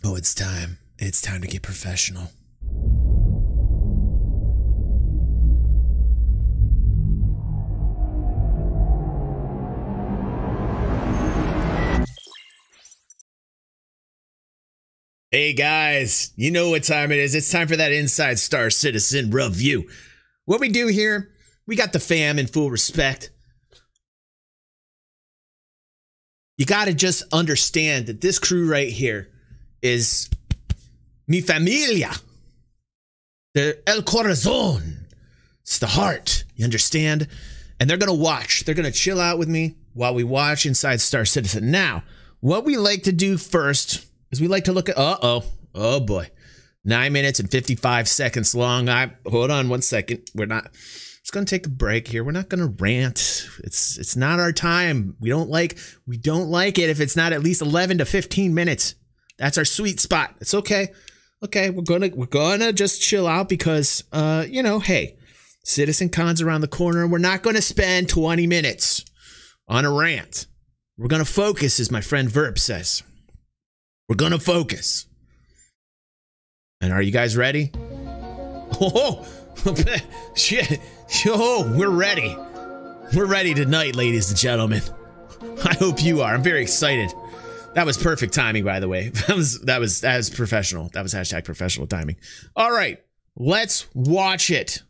Oh, it's time. It's time to get professional. Hey guys, you know what time it is. It's time for that Inside Star Citizen review. What we do here, we got the fam in full respect. You gotta just understand that this crew right here is mi familia. They're el corazón. It's the heart, you understand? And they're gonna watch. They're gonna chill out with me while we watch Inside Star Citizen. Now, what we like to do first is we like to look at, oh boy, 9 minutes and 55 seconds long. Hold on 1 second. We're not, just gonna take a break here. We're not gonna rant. It's not our time. We don't like it if it's not at least 11 to 15 minutes. That's our sweet spot. It's okay. Okay, we're gonna just chill out because, you know, hey, CitizenCon's around the corner. We're not gonna spend 20 minutes on a rant. We're gonna focus, as my friend Verb says. We're gonna focus. And are you guys ready? Oh, shit. Oh, we're ready. We're ready tonight, ladies and gentlemen. I hope you are. I'm very excited. That was perfect timing, by the way. That was professional. That was hashtag professional timing. All right, let's watch it.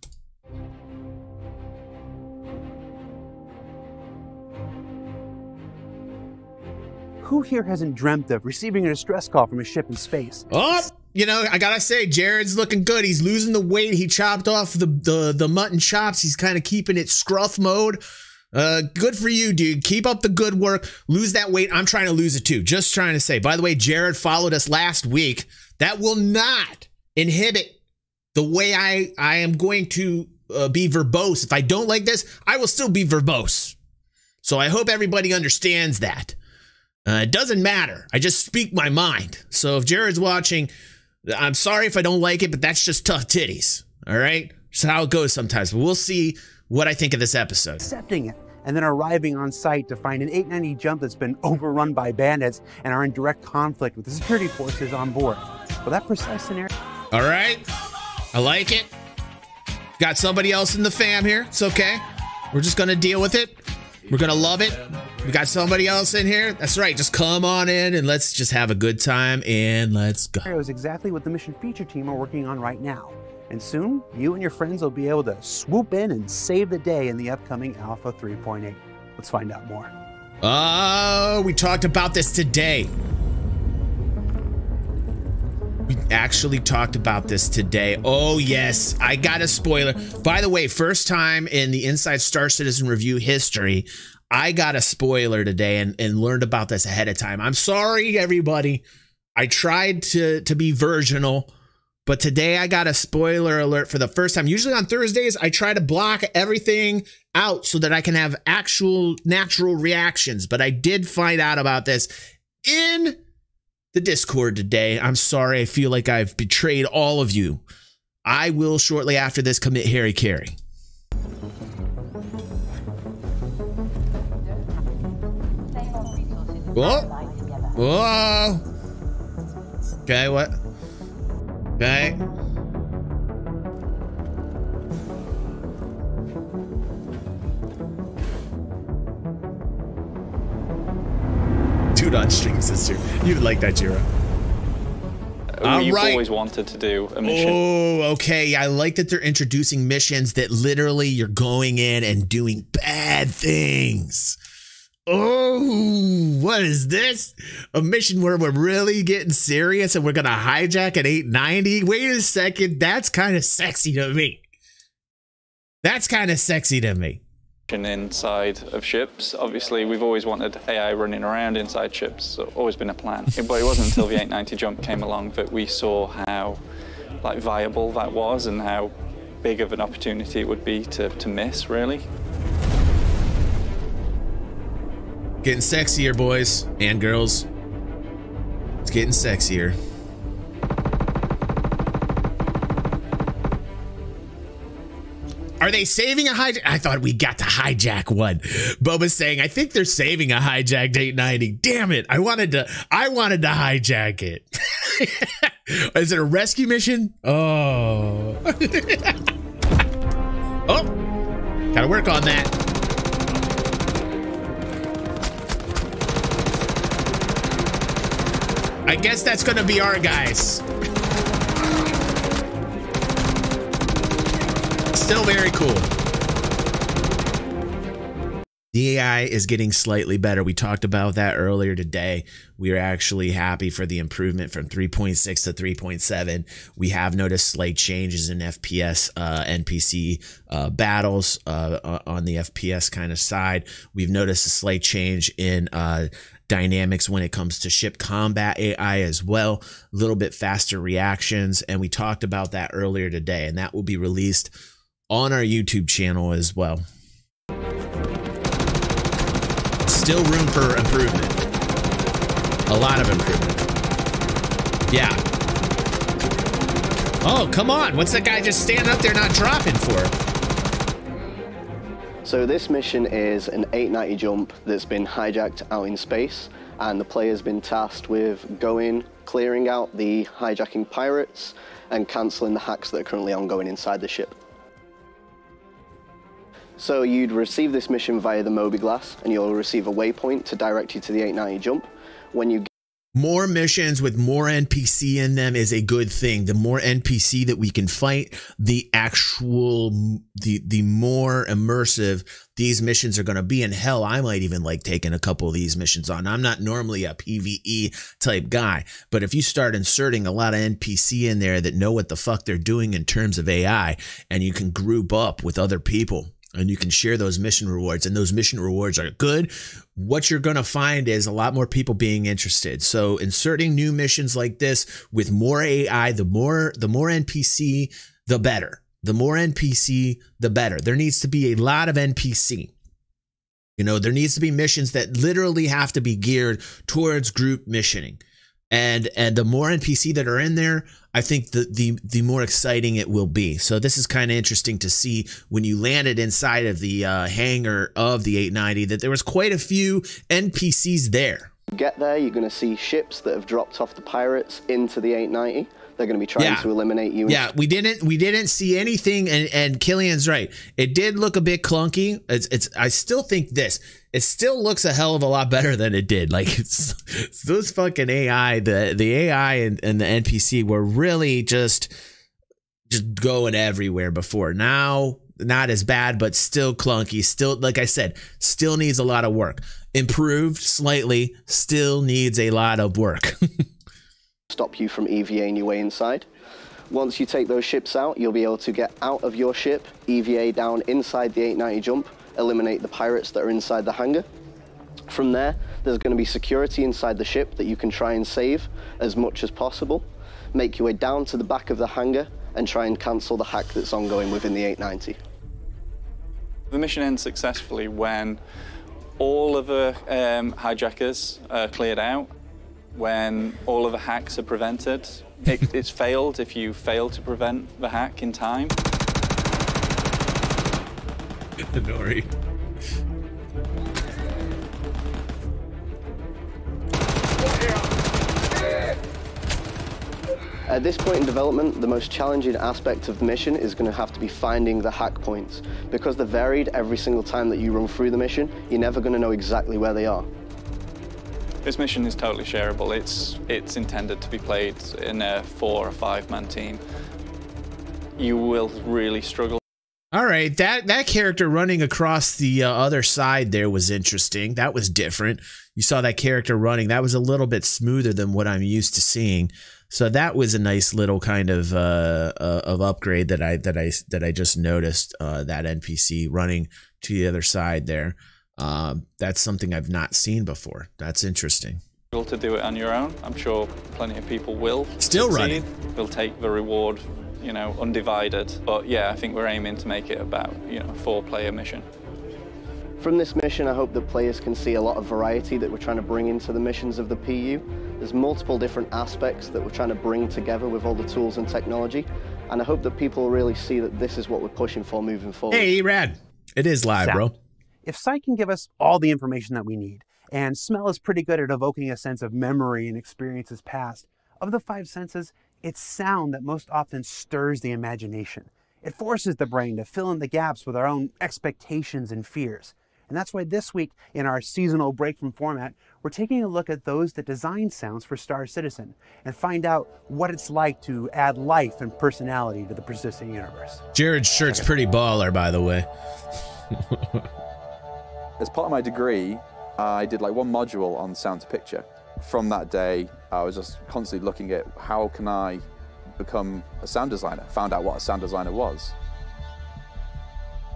Who here hasn't dreamt of receiving a distress call from a ship in space? Oh, you know, I gotta say, Jared's looking good. He's losing the weight. He chopped off the mutton chops. He's kind of keeping it scruff mode. Good for you, dude. Keep up the good work. Lose that weight. I'm trying to lose it too. Just trying to say. By the way, Jared followed us last week. That will not inhibit the way I am going to be verbose. If I don't like this, I will still be verbose. So I hope everybody understands that. It doesn't matter. I just speak my mind. So if Jared's watching, I'm sorry if I don't like it, but that's just tough titties. All right? Just how it goes sometimes. But we'll see what I think of this episode. Accepting it, and then arriving on site to find an 890 jump that's been overrun by bandits and are in direct conflict with the security forces on board. For that precise scenario. All right. I like it. Got somebody else in the fam here. It's okay. We're just going to deal with it. We're going to love it. We got somebody else in here. That's right. Just come on in and let's just have a good time and let's go. Is exactly what the mission feature team are working on right now. And soon, you and your friends will be able to swoop in and save the day in the upcoming Alpha 3.8. Let's find out more. Oh, we talked about this today. We actually talked about this today. Oh, yes. I got a spoiler. By the way, first time in the Inside Star Citizen review history, I got a spoiler today and learned about this ahead of time. I'm sorry, everybody. I tried to be virginal, but today I got a spoiler alert for the first time. Usually on Thursdays, I try to block everything out so that I can have actual natural reactions. But I did find out about this in the Discord today. I'm sorry. I feel like I've betrayed all of you. I will shortly after this commit Harry Carey. Whoa. Whoa. Okay, what? Okay. Dude on stream sister. You would like that, Jiro. We've always wanted to do a mission. Oh, okay. I like that they're introducing missions that literally you're going in and doing bad things. Oh, what is this? A mission where we're really getting serious and we're going to hijack an 890? Wait a second. That's kind of sexy to me. That's kind of sexy to me. Inside of ships. Obviously, we've always wanted AI running around inside ships. So always been a plan. But it wasn't until the 890 jump came along that we saw how viable that was and how big of an opportunity it would be to miss, really. Getting sexier, boys and girls. It's getting sexier. Are they saving a hijack? I thought we got to hijack one. Boba's saying, I think they're saving a hijacked 890. Damn it. I wanted to hijack it. Is it a rescue mission? Oh. Oh, gotta work on that. I guess that's gonna be our guys. Still very cool. The AI is getting slightly better. We talked about that earlier today. We are actually happy for the improvement from 3.6 to 3.7. We have noticed slight changes in FPS NPC battles on the FPS kind of side. We've noticed a slight change in dynamics when it comes to ship combat AI as well. A little bit faster reactions. And we talked about that earlier today. And that will be released on our YouTube channel as well. Still room for improvement. A lot of improvement. Yeah. Oh, come on. What's that guy just standing up there not dropping for? So this mission is an 890 jump that's been hijacked out in space, and the player's been tasked with going, clearing out the hijacking pirates, and cancelling the hacks that are currently ongoing inside the ship. So you'd receive this mission via the Mobi-Glass, and you'll receive a waypoint to direct you to the 890 jump. When you More missions with more NPC in them is a good thing. The more NPC that we can fight, the more immersive these missions are going to be. And hell, I might even like taking a couple of these missions on. I'm not normally a PvE type guy, but if you start inserting a lot of NPC in there that know what the fuck they're doing in terms of AI, and you can group up with other people, and you can share those mission rewards, and those mission rewards are good, what you're going to find is a lot more people being interested. So inserting new missions like this with more AI, the more NPC, the better. The more NPC, the better. There needs to be a lot of NPC. You know, there needs to be missions that literally have to be geared towards group missioning. And the more NPC that are in there, I think the more exciting it will be. So this is kind of interesting to see when you landed inside of the hangar of the 890 that there was quite a few NPCs there. get there, you're going to see ships that have dropped off the pirates into the 890. They're going to be trying to eliminate you. Yeah, we didn't see anything, and Killian's right. It did look a bit clunky. I still think it still looks a hell of a lot better than it did. Like it's those fucking AI, the AI and the NPC were really just going everywhere before. Now, not as bad, but still clunky. Still, like I said, still needs a lot of work. Improved slightly, still needs a lot of work. Stop you from EVAing your way inside. Once you take those ships out, you'll be able to get out of your ship, EVA down inside the 890 jump, eliminate the pirates that are inside the hangar. From there, there's going to be security inside the ship that you can try and save as much as possible. Make your way down to the back of the hangar and try and cancel the hack that's ongoing within the 890. The mission ends successfully when all of the hijackers are cleared out, when all of the hacks are prevented. It's failed if you fail to prevent the hack in time. Nori. At this point in development, the most challenging aspect of the mission is going to have to be finding the hack points. Because they're varied every single time that you run through the mission, you're never going to know exactly where they are. This mission is totally shareable. It's intended to be played in a 4 or 5 man team. You will really struggle. All right, that character running across the other side there was interesting. That was different. You saw that character running. That was a little bit smoother than what I'm used to seeing. So that was a nice little kind of upgrade that I just noticed. That NPC running to the other side there. That's something I've not seen before. That's interesting. To do it on your own, I'm sure plenty of people will. Still running. Will take the reward, you know, undivided. But yeah, I think we're aiming to make it about, you know, a 4-player mission. From this mission, I hope that players can see a lot of variety that we're trying to bring into the missions of the PU. There's multiple different aspects that we're trying to bring together with all the tools and technology. And I hope that people really see that this is what we're pushing for moving forward. Hey, Rad. It is live, bro. If sight can give us all the information that we need, and smell is pretty good at evoking a sense of memory and experiences past, Of the five senses, it's sound that most often stirs the imagination. It forces the brain to fill in the gaps with our own expectations and fears. And that's why this week, in our seasonal break from format, we're taking a look at those that design sounds for Star Citizen and find out what it's like to add life and personality to the persistent universe. Jared's shirt's pretty baller, by the way. As part of my degree, I did like one module on sound to picture. From that day, I was just constantly looking at how can I become a sound designer, found out what a sound designer was.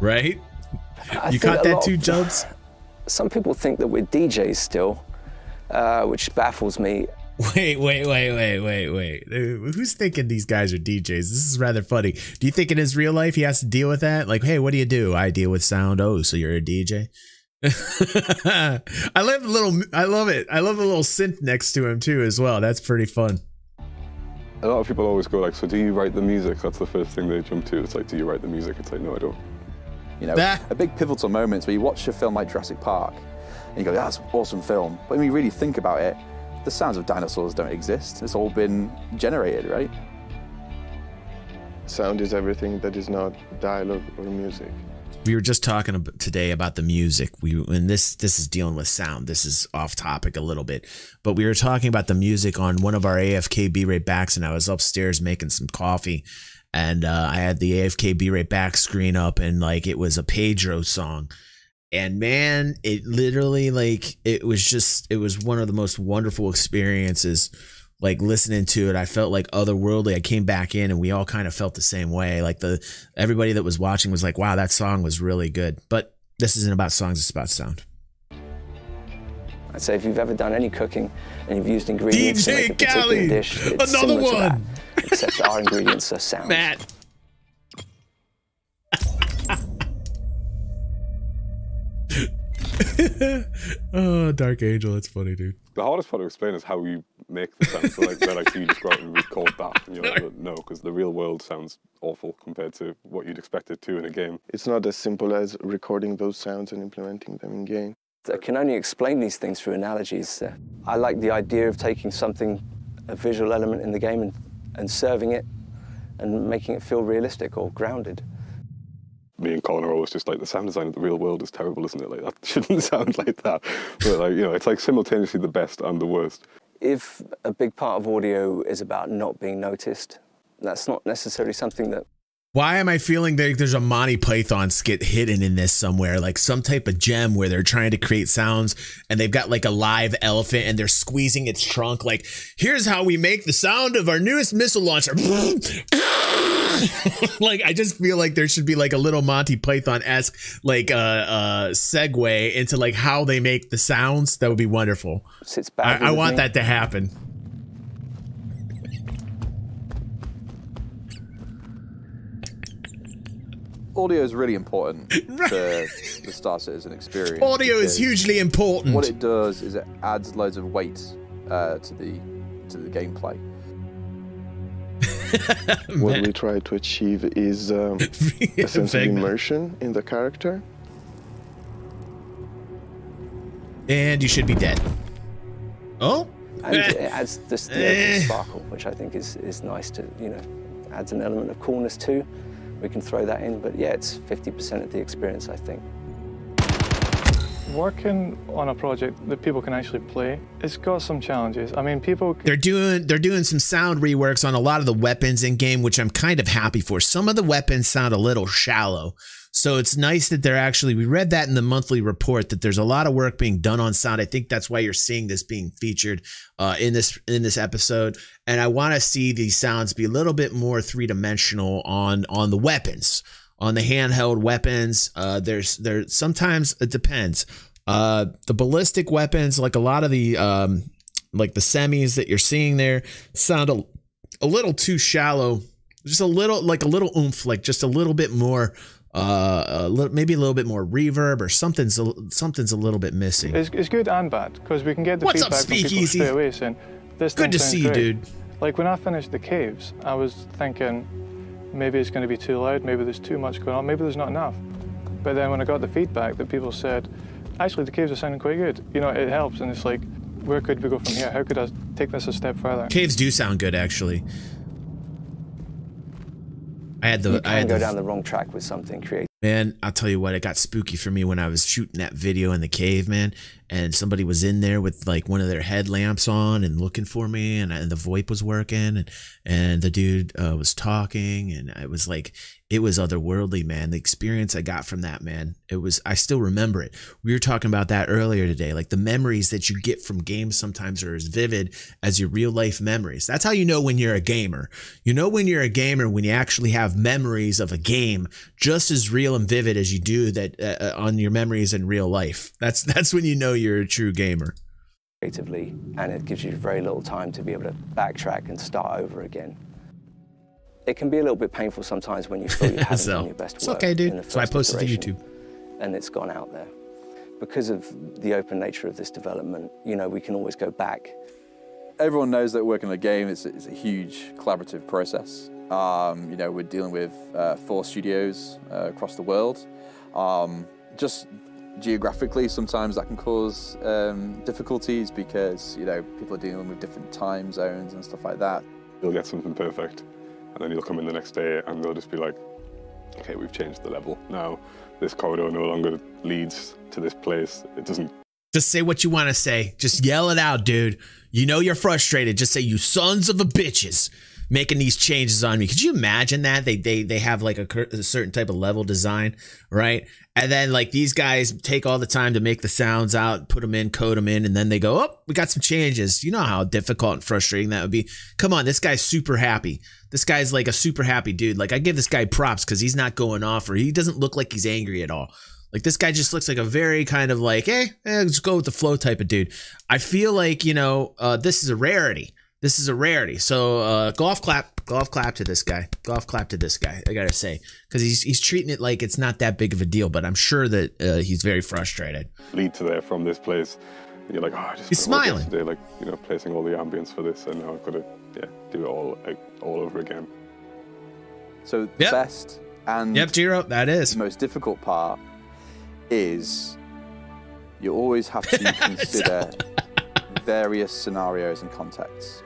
Right? You caught that too, Jobs? Some people think that we're DJs still, which baffles me. Wait. Who's thinking these guys are DJs? This is rather funny. Do you think in his real life he has to deal with that? Like, hey, what do you do? I deal with sound. Oh, so you're a DJ? I love it. I love the little synth next to him too as well. That's pretty fun. A lot of people always go like, so do you write the music? That's the first thing they jump to. It's like, do you write the music? It's like, no, I don't. You know, a big pivotal moment where you watch a film like Jurassic Park and you go, yeah, that's an awesome film. But when you really think about it, the sounds of dinosaurs don't exist. It's all been generated, right? Sound is everything that is not dialogue or music. We were just talking today about the music. And this is dealing with sound. This is off topic a little bit, but we were talking about the music on one of our AFK B-rate backs, and I was upstairs making some coffee, and I had the AFK B-rate back screen up, and like it was a Pedro song, and man, it literally like it was one of the most wonderful experiences. Like listening to it, I felt like otherworldly. I came back in and we all kind of felt the same way. Like everybody that was watching was like, wow, that song was really good. But this isn't about songs, it's about sound. I'd say if you've ever done any cooking and you've used ingredients to make a particular dish, it's another similar one. to that, except our ingredients are sound. Matt. Oh, Dark Angel, it's funny, dude. The hardest part to explain is how you make the sound. So like, they're like, so you just go out and record that, and you're like, no, because the real world sounds awful compared to what you'd expect it to in a game. It's not as simple as recording those sounds and implementing them in game. I can only explain these things through analogies. I like the idea of taking something, a visual element in the game, and serving it and making it feel realistic or grounded. Me and Colin are always just like, the sound design of the real world is terrible, isn't it? Like, that shouldn't sound like that. But like, you know, it's like simultaneously the best and the worst. If a big part of audio is about not being noticed, that's not necessarily something that... Why am I feeling that there's a Monty Python skit hidden in this somewhere? Like some type of gem where they're trying to create sounds and they've got like a live elephant and they're squeezing its trunk. Like, here's how we make the sound of our newest missile launcher. Like, I just feel like there should be like a little Monty Python-esque like segue into like how they make the sounds. That would be wonderful. Sits badly I with want me. that to happen. Audio is really important to the Star Citizen experience. Audio is hugely important. What it does is it adds loads of weight to the gameplay. What we try to achieve is a sense of immersion in the character. And you should be dead. Oh? And it adds this the sparkle, which I think is nice to, you know, adds an element of coolness too. We can throw that in, but yeah, it's 50% of the experience, I think. Working on a project that people can actually play, it's got some challenges. I mean, people... They're doing some sound reworks on a lot of the weapons in game, which I'm kind of happy for. Some of the weapons sound a little shallow. So it's nice that they're actually, we read that in the monthly report, that there's a lot of work being done on sound. I think that's why you're seeing this being featured in this episode. And I want to see these sounds be a little bit more three-dimensional on the weapons, on the handheld weapons. There's sometimes it depends. The ballistic weapons, like a lot of the like the semis that you're seeing there, sound a little too shallow. Just a little, like a little oomph, like just a little bit more. Maybe a little bit more reverb or something's a little bit missing. It's good and bad, because we can get the feedback from people straight away saying, this good to see you, dude. Like when I finished the caves, I was thinking maybe it's going to be too loud, maybe there's too much going on, maybe there's not enough. But then when I got the feedback that people said, actually the caves are sounding quite good, you know, it helps, and it's like, where could we go from here? How could I take this a step further? Caves do sound good, actually. You can go down the wrong track with something creative. Man, I'll tell you what, it got spooky for me when I was shooting that video in the cave, man, and somebody was in there with like one of their headlamps on and looking for me, and the VoIP was working, and the dude was talking, and it was like, it was otherworldly, man. The experience I got from that, man, I still remember it. We were talking about that earlier today, like the memories that you get from games sometimes are as vivid as your real life memories. That's how you know when you're a gamer. You know when you're a gamer when you actually have memories of a game just as real and vivid as you do that on your memories in real life. That's when you know you're a true gamer. Creatively, and it gives you very little time to be able to backtrack and start over again. It can be a little bit painful sometimes when you feel you haven't done your best work. It's okay, dude. So I posted to YouTube. And it's gone out there. Because of the open nature of this development, you know, we can always go back. Everyone knows that working on a game is a huge collaborative process. You know, we're dealing with 4 studios across the world. Just geographically, sometimes that can cause difficulties because, you know, people are dealing with different time zones and stuff like that. You'll get something perfect, and then you'll come in the next day and they'll just be like, okay, we've changed the level. Now this corridor no longer leads to this place. It doesn't. Just say what you want to say. Just yell it out, dude. You know you're frustrated. Just say, you sons of a bitches, making these changes on me. Could you imagine that? They have like a certain type of level design, right? And then like these guys take all the time to make the sounds out, put them in, code them in, and then they go, oh, we got some changes. You know how difficult and frustrating that would be. Come on, this guy's super happy. This guy's like a super happy dude. Like, I give this guy props because he's not going off, or he doesn't look like he's angry at all. Like, this guy just looks like a very kind of like, hey, let's go with the flow type of dude. I feel like, you know, this is a rarity. This is a rarity. So golf clap to this guy. Golf clap to this guy, I gotta say. Because he's treating it like it's not that big of a deal, but I'm sure that he's very frustrated. Lead to there from this place. And you're like, oh, I just he's smiling. Today, like, you know, placing all the ambience for this, and now I've got to, do it all over again. So the best and Giro, that is the most difficult part is you always have to consider various scenarios and contexts.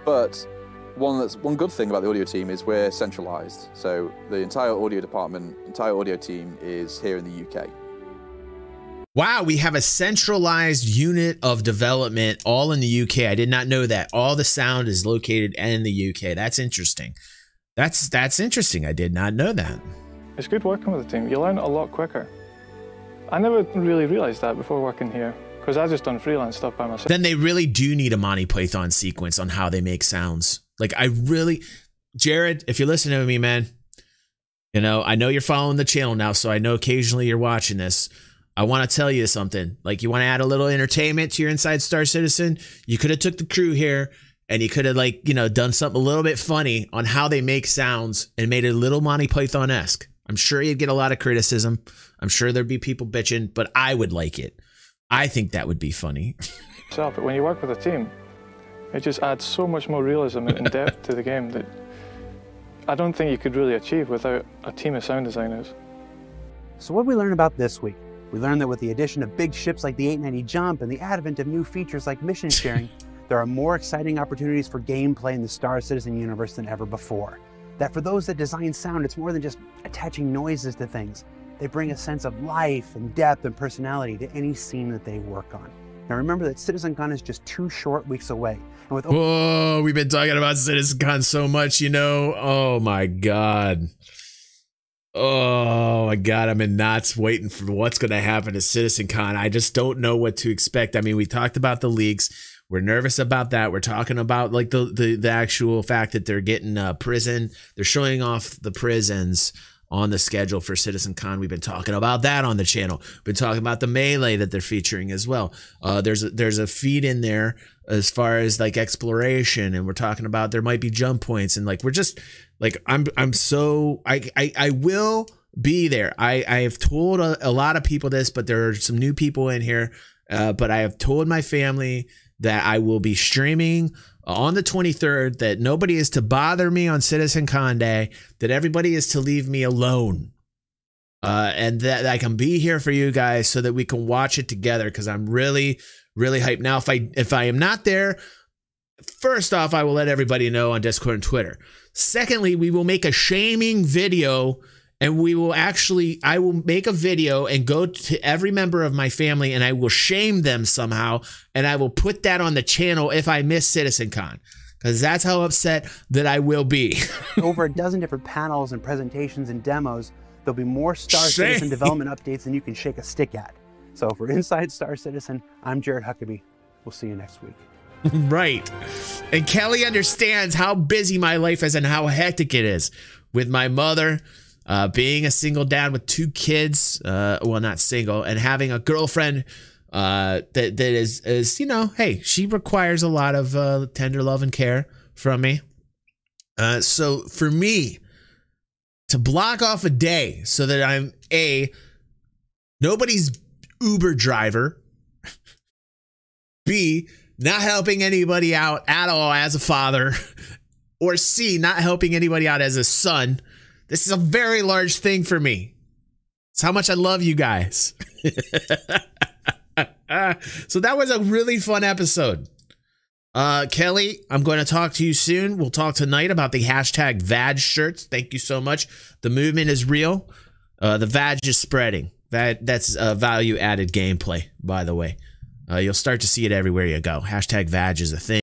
But one good thing about the audio team is we're centralized. So the entire audio department, entire audio team is here in the UK. Wow, we have a centralized unit of development all in the UK. I did not know that. All the sound is located in the UK. That's interesting. That's interesting. I did not know that. It's good working with the team. You learn it a lot quicker. I never really realized that before working here, because I just done freelance stuff by myself. Then they really do need a Monty Python sequence on how they make sounds. Like, I really, Jared, if you're listening to me, man, you know, I know you're following the channel now, so I know occasionally you're watching this. I want to tell you something. Like, you want to add a little entertainment to your Inside Star Citizen? You could have took the crew here and you could have, like, you know, done something a little bit funny on how they make sounds and made it a little Monty Python-esque. I'm sure you'd get a lot of criticism. I'm sure there'd be people bitching, but I would like it. I think that would be funny. But when you work with a team, it just adds so much more realism and depth to the game that I don't think you could really achieve without a team of sound designers. So what did we learn about this week? We learned that with the addition of big ships like the 890 Jump and the advent of new features like mission sharing, there are more exciting opportunities for gameplay in the Star Citizen universe than ever before. That for those that design sound, it's more than just attaching noises to things. They bring a sense of life and depth and personality to any scene that they work on. Now remember that CitizenCon is just 2 short weeks away. And with whoa, we've been talking about CitizenCon so much, you know. Oh my God. Oh my God, I'm in knots waiting for what's going to happen to CitizenCon. I just don't know what to expect. I mean, we talked about the leaks. We're nervous about that. We're talking about like the actual fact that they're getting prison. They're showing off the prisons on the schedule for CitizenCon. We've been talking about that on the channel. We've been talking about the melee that they're featuring as well. There's a feed in there as far as like exploration, and we're talking about there might be jump points, and like we're just like I'm so I will be there. I have told a lot of people this, but there are some new people in here. But I have told my family that I will be streaming on the 23rd, that nobody is to bother me on CitizenCon Day, that everybody is to leave me alone. And that I can be here for you guys so that we can watch it together, because I'm really, Really hyped. Now, if I am not there, first off, I will let everybody know on Discord and Twitter. Secondly, we will make a shaming video, and I will make a video and go to every member of my family, and I will shame them somehow, and I will put that on the channel if I miss CitizenCon, because that's how upset that I will be. Over a dozen different panels and presentations and demos, there'll be more Star Citizen development updates than you can shake a stick at. So for Inside Star Citizen, I'm Jared Huckabee. We'll see you next week. Right. And Kelly understands how busy my life is and how hectic it is with my mother, being a single dad with 2 kids, well, not single, and having a girlfriend that is, you know, hey, she requires a lot of tender love and care from me. So for me to block off a day so that I'm nobody's Uber driver, B, not helping anybody out at all as a father, or C, not helping anybody out as a son. This is a very large thing for me. It's how much I love you guys. So that was a really fun episode. Kelly, I'm going to talk to you soon. We'll talk tonight about the hashtag VAG shirts. Thank you so much. The movement is real. The VAG is spreading. That's value added gameplay, by the way. You'll start to see it everywhere you go. Hashtag VAG is a thing.